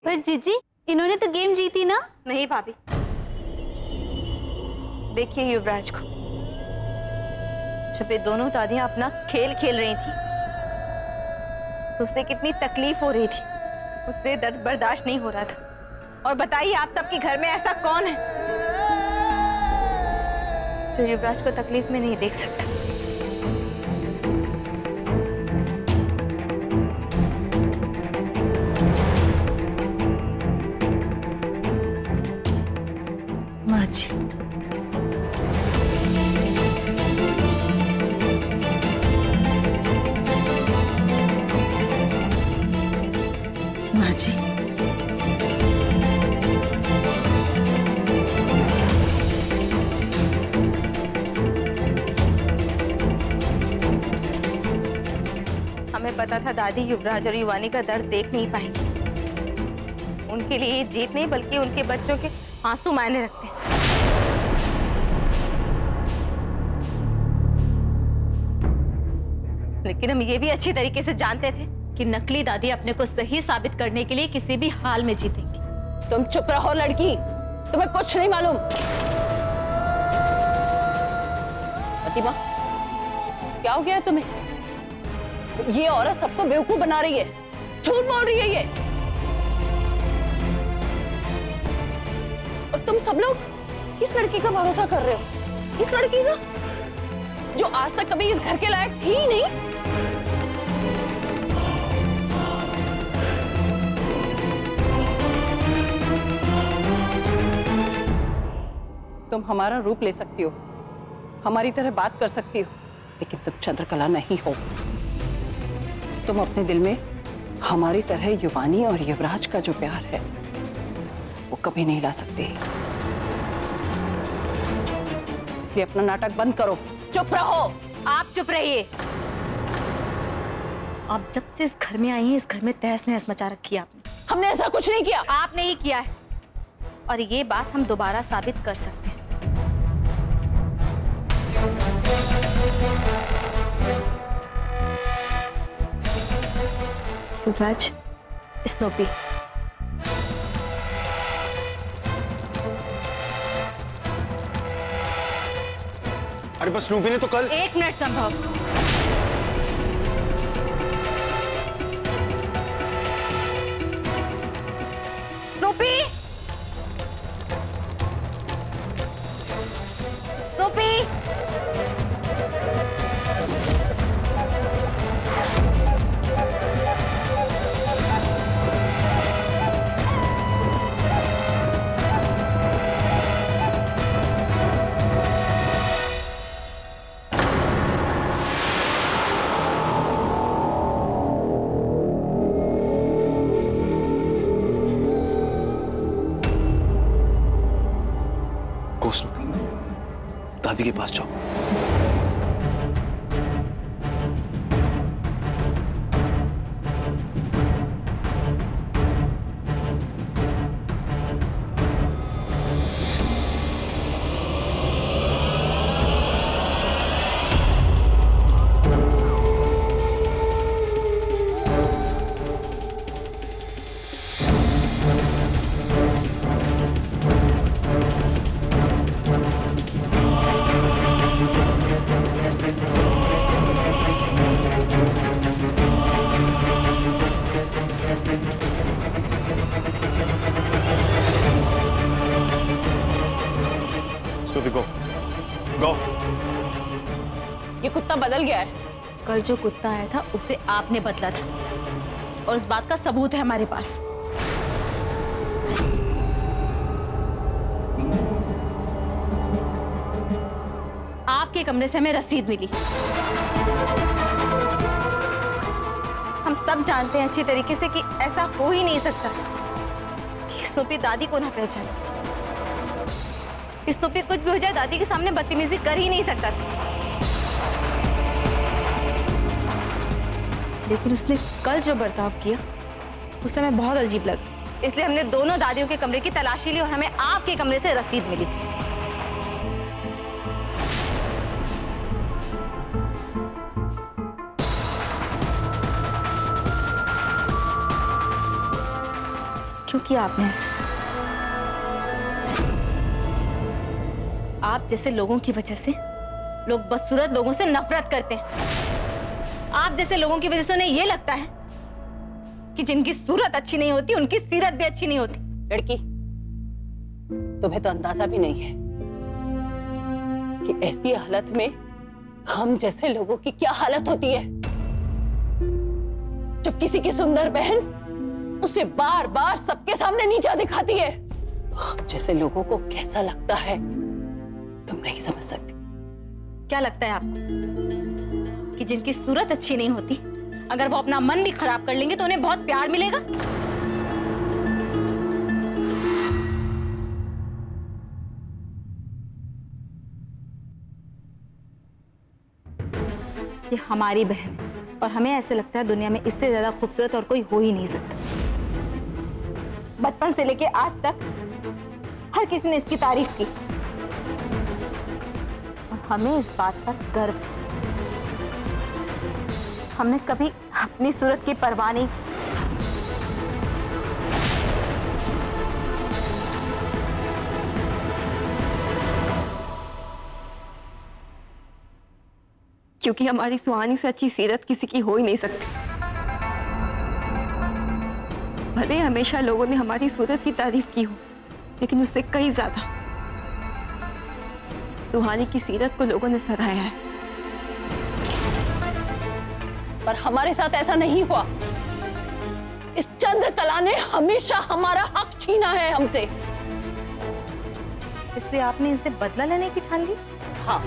पर जीजी, इन्होंने तो गेम जीती ना? नहीं भाभी, देखिए युवराज को, जब ये दोनों दादियां अपना खेल खेल रही थी तो उसे कितनी तकलीफ हो रही थी, उससे दर्द बर्दाश्त नहीं हो रहा था। और बताइए आप सबके घर में ऐसा कौन है जो युवराज को तकलीफ में नहीं देख सकता? माँ जी, माँ जी, हमें पता था दादी युवराज और युवानी का दर्द देख नहीं पाएंगे। उनके लिए ये जीत नहीं बल्कि उनके बच्चों के आंसू मायने रखते हैं। लेकिन हम ये भी अच्छी तरीके से जानते थे कि नकली दादी अपने को सही साबित करने के लिए किसी भी हाल में जीतेंगी। तुम चुप रहो लड़की, तुम्हें कुछ नहीं मालूम। प्रतिमा, क्या हो गया है तुम्हें? ये औरत सबको बेवकूफ बना रही है, झूठ बोल रही है ये। और तुम सब लोग किस लड़की का भरोसा कर रहे हो? इस लड़की का जो आज तक कभी इस घर के लायक थी ही नहीं। तुम हमारा रूप ले सकती हो, हमारी तरह बात कर सकती हो, लेकिन तुम चंद्रकला नहीं हो। तुम अपने दिल में हमारी तरह युवानी और युवराज का जो प्यार है वो कभी नहीं ला सकती। इसलिए अपना नाटक बंद करो, चुप रहो। आप चुप रहिए। आप जब से इस घर में आई हैं, इस घर में तहस नहस मचा रखी है आपने। हमने ऐसा कुछ नहीं किया। आपने ही किया है, और ये बात हम दोबारा साबित कर सकते हैं। युवराज, स्नूपी, अरे बस स्नूपी ने तो कल। एक मिनट संभव। स्नूपी, स्नूपी, दादी के पास जाओ। गो गो। ये कुत्ता बदल गया है। कल जो कुत्ता आया था उसे आपने बदला था, और इस बात का सबूत है हमारे पास। आपके कमरे से हमें रसीद मिली। हम सब जानते हैं अच्छी तरीके से कि ऐसा हो ही नहीं सकता कि स्नूपी दादी को ना पहचाने। स्नूपी कुछ भी हो जाए दादी के सामने बदतमीजी कर ही नहीं सकता था। लेकिन उसने कल जो बर्ताव किया उससे हमें बहुत अजीब लगा, इसलिए हमने दोनों दादियों के कमरे की तलाशी ली और हमें आपके कमरे से रसीद मिली। क्यों किया आपने ऐसा? आप जैसे लोगों की वजह से लोग बदसूरत लोगों से नफरत करते हैं। आप जैसे लोगों की वजह से उन्हें यह लगता है कि जिनकी सूरत अच्छी नहीं होती उनकी सीरत भी अच्छी नहीं होती। लड़की, तुम्हें तो अंदाजा भी नहीं है कि ऐसी हालत में हम जैसे लोगों की क्या हालत होती है। जब किसी की सुंदर बहन उसे बार बार सबके सामने नीचा दिखाती है तो हम जैसे लोगों को कैसा लगता है तुम नहीं समझ सकती। क्या लगता है आपको कि जिनकी सूरत अच्छी नहीं होती अगर वो अपना मन भी खराब कर लेंगे तो उन्हें बहुत प्यार मिलेगा? ये हमारी बहन है और हमें ऐसे लगता है दुनिया में इससे ज्यादा खूबसूरत और कोई हो ही नहीं सकता। बचपन से लेके आज तक हर किसी ने इसकी तारीफ की और हमें इस बात पर गर्व है। हमने कभी अपनी सूरत की परवाह नहीं की। क्योंकि हमारी सुहानी से अच्छी सीरत किसी की हो ही नहीं सकती। भले हमेशा लोगों ने हमारी सूरत की तारीफ की हो, लेकिन उससे कई ज्यादा सुहानी की सीरत को लोगों ने सराहा है। पर हमारे साथ ऐसा नहीं हुआ। इस चंद्रकला ने हमेशा हमारा हक छीना है हमसे। इसलिए आपने इनसे बदला लेने की ठान ली? हाँ,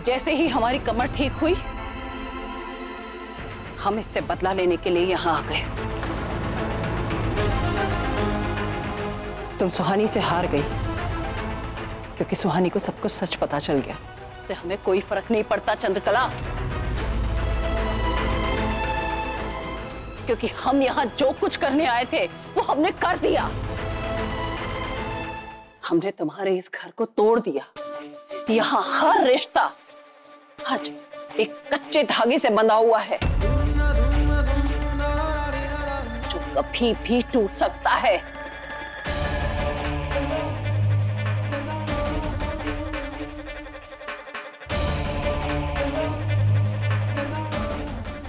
जैसे ही हमारी कमर ठीक हुई हम इससे बदला लेने के लिए यहां आ गए। तुम सुहानी से हार गई क्योंकि सुहानी को सब कुछ सच पता चल गया। इससे हमें कोई फर्क नहीं पड़ता चंद्रकला, क्योंकि हम यहां जो कुछ करने आए थे वो हमने कर दिया। हमने तुम्हारे इस घर को तोड़ दिया। यहां हर रिश्ता आज एक कच्चे धागे से बंधा हुआ है जो कभी भी टूट सकता है।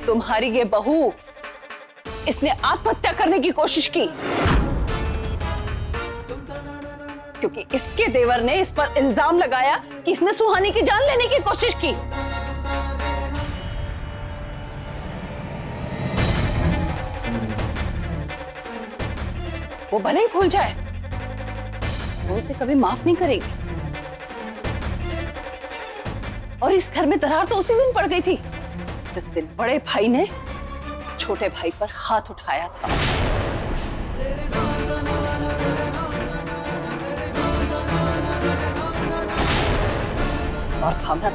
तुम्हारी ये बहू, इसने आत्महत्या करने की कोशिश की क्योंकि इसके देवर ने इस पर इल्जाम लगाया कि इसने सुहानी की जान लेने की कोशिश की। वो भले ही भूल जाए, वो उसे कभी माफ नहीं करेगी। और इस घर में दरार तो उसी दिन पड़ गई थी जिस दिन बड़े भाई ने छोटे भाई पर हाथ उठाया था। और भावना,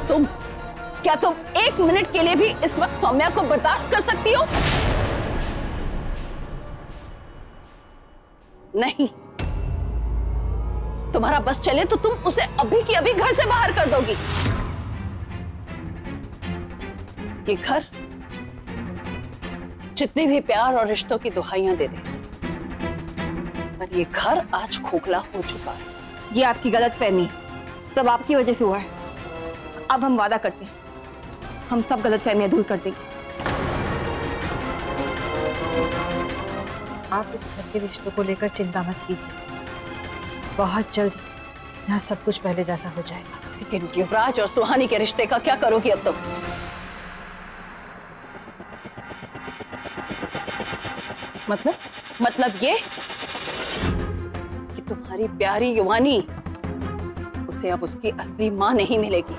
क्या तुम एक मिनट के लिए भी इस वक्त सौम्या को बर्दाश्त कर सकती हो? नहीं। तुम्हारा बस चले तो तुम उसे अभी की अभी घर से बाहर कर दोगी। ये घर जितने भी प्यार और रिश्तों की दुहाइयां दे दे, पर ये घर आज खोखला हो चुका है। ये आपकी गलतफहमी है, सब आपकी वजह से हुआ है। अब हम वादा करते हैं, हम सब गलतफहमियां दूर कर देंगे। आप इस घर के रिश्तों को लेकर चिंता मत कीजिए, बहुत जल्द यहाँ सब कुछ पहले जैसा हो जाएगा। लेकिन युवराज और सुहानी के रिश्ते का क्या करोगी अब तुम? मतलब ये कि तुम्हारी प्यारी युवानी उसे अब उसकी असली मां नहीं मिलेगी।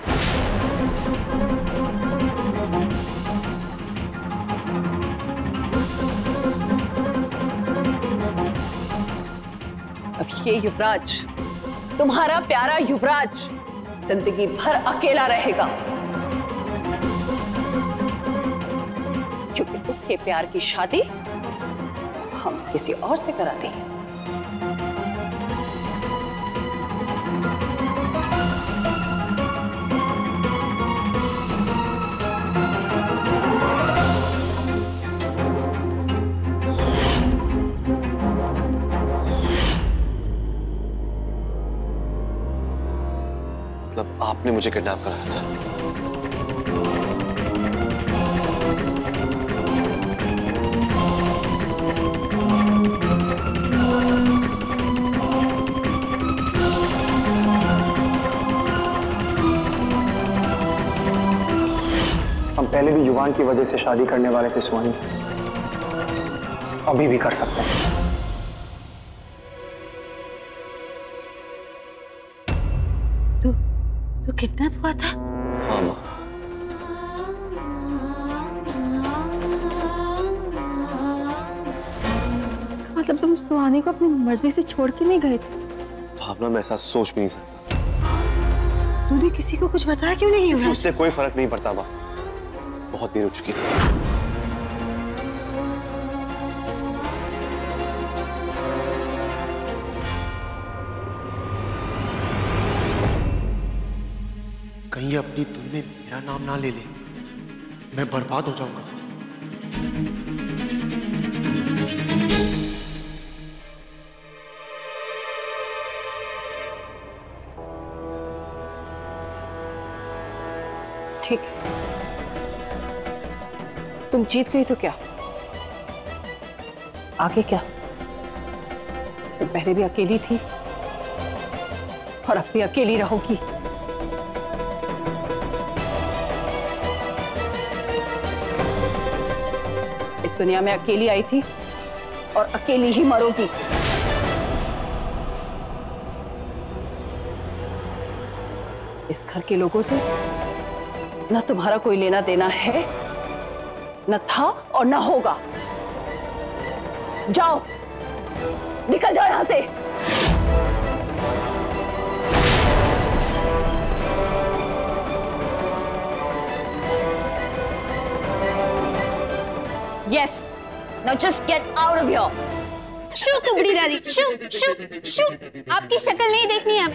अब ये युवराज, तुम्हारा प्यारा युवराज, जिंदगी भर अकेला रहेगा, क्योंकि उसके प्यार की शादी हम किसी और से कराते हैं। मतलब आपने मुझे किडनैप कराया था? हम पहले भी युवान की वजह से शादी करने वाले थे सुहानी, अभी भी कर सकते हैं। तो किडनैप हुआ था? हाँ माँ। मतलब तुम सुहानी को अपनी मर्जी से छोड़ के नहीं गए थे? भावना, मैं ऐसा सोच भी नहीं सकता। तूने किसी को कुछ बताया क्यों नहीं युवराज? उससे कोई फर्क नहीं पड़ता माँ, बहुत देर हो चुकी थी। कहीं अपनी धुन में मेरा नाम ना ले ले, मैं बर्बाद हो जाऊंगा। ठीक है, तुम जीत गई तो क्या, आगे क्या? तुम पहले भी अकेली थी और अब भी अकेली रहोगी। इस दुनिया में अकेली आई थी और अकेली ही मरोगी। इस घर के लोगों से न तुम्हारा कोई लेना देना है, न था और न होगा। जाओ, निकल जाओ यहां से। Yes, now just get out of here. शू कुबड़ी दादी, शू शू शू। आपकी शक्ल नहीं देखनी है।